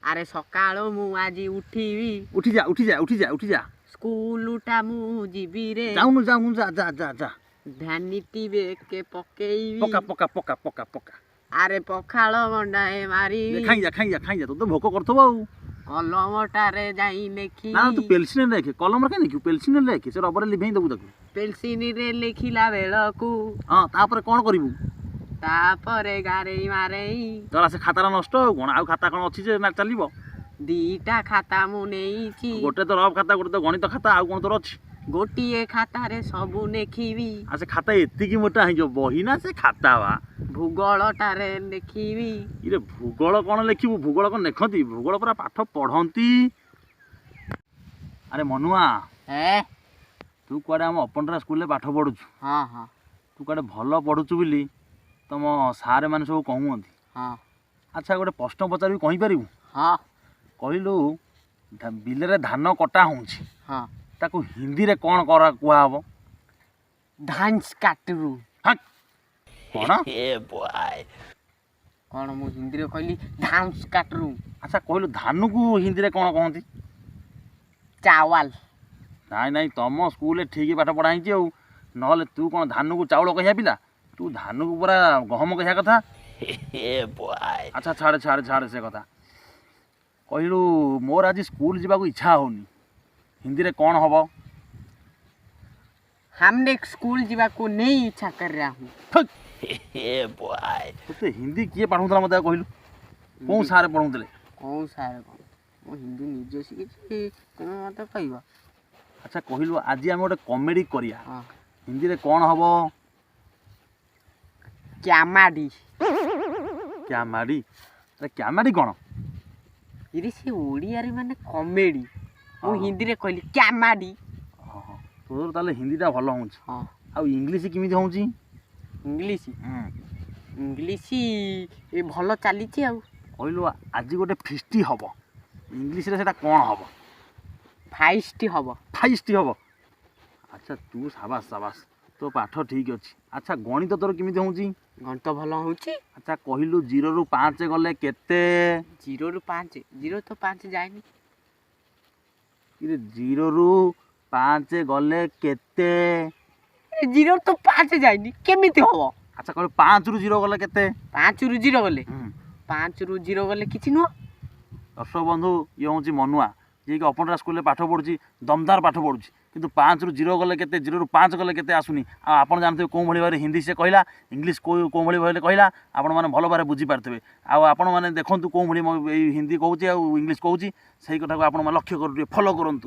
अरे सकाळो मु आज उठीबी उठी जा उठी जा उठी जा उठी जा स्कूलटा मु जीबी रे जाऊनु जाऊनु जा जा जा जा भ्यानिटी बेके पकेइबी पका पका पका पका पका अरे पखाळ गंडाए मारी खाई जा तो भोक करथबो आउ कलमटारे जाई लेखी ना तू पेल्सिन लेखे कलम रे लेखि पेल्सिन लेखे से रबर लिभेई दबु ताकू पेल्सिन रे लेखिला बेलकू हां तापर कोन करिवु तापरे गारेई मारेई तोरा से खाता नष्ट हो कोन आउ खाता कोन अछि जे ना चलिबो दीटा खाता मु नेइची गोटे तो रब खाता गोटे तो गणित खाता आउ कोन तोर अछि गोटिए खाता रे सबु नेखिबी आ से खाता एति की मोटा है जो बही ना से खाता बा भूगोलटारे लेखिबी इरे भूगोल कोन लेखिबु भूगोल कोन लेखंती भूगोल पूरा पाठ पढंती अरे मनुआ ए तू कोडे हम अपनरा स्कूल ले पाठ पढुछु हां हां तू कोडे भलो पढुछु बिली तम सारे माने सब कहूंती हां अच्छा गोटे प्रश्न पचारि कहि परिबु हां कहिलु बिले रे धान कटा होउछि हां ताको हिंदी रे कोन करा कुआ हबो धान काटरू हट कोन ए बॉय कोन मु हिंदी रे कहली धान काटरू अच्छा कहिलु धान को हिंदी रे कोन कहंती चावल नाई नाई तम स्कूल ठीक पाठ पढ़ाई आ नहले तू कौन धान को चाउल कहिया पिला तू धान को पूरा गहम कहिया कथा अच्छा छाड़े छाड़े छाड़े से कथा कहलु मोर आज स्कूल जावा इच्छा होनी हिंदी रे कौन हम हमने स्कूल जावा को नहीं इच्छा कर रहा हूँ तो हिंदी किए पढ़ाऊला मत कहलु कौन सारे पढ़ाऊले कौन सारे कौन हिंदी निजे शिखी तुम मत कहब अच्छा कहलु आज आम गोटे कॉमेडी करिया हिंदी रे कौन हम क्यामाडी क्यामाडी अरे क्यामाडी कौन इरे से ओडिया रे माने कॉमेडी मु हिंदी रे कहली क्यामाडी तोर ताले हिंदी टा भलो होउछ हां आ इंग्लिश किमिति होउची इंग्लिश इंग्लिश ए भलो चली छी आ कहलु आज गोटे फिस्टी हबो इंग्लिश रे सेटा कोन हबो फाइस्टी हबो फाइस्टी हबो अच्छा तू शाबाश शाबाश तो पाठ ठीक अछि अच्छा गणित तोर किमिति होउची गणित भलो होउची अच्छा कहलु 0 रु 5 गले केते 0 रु 5 0 तो 5 जायनी इरे 0 रु 5 गले केते 0 तो 5 जायनी केमिति हबो अच्छा कहलु 5 रु 0 गले केते 5 रु 0 गले 5 रु 0 गले किछि नुह दर्शक बंधु ये हूँ मनुआ जी अपनरा स्कूल पाठ पढ़ुची दमदार पाठ पढ़ुची किंतु 5 रु 0 गले केते 0 रु 5 गले केते आसुनी आपन जानते कौ भाई भाई हिंदी से कहला इंग्लिश कौ भाई भाई कहला आपण मैंने भल भाव बुझी पारे आपण मैंने देखूँ कौ भाई हिंदी कहूँ इंग्लिश कहूँ से कथा को आप लक्ष्य कर फॉलो करूँ।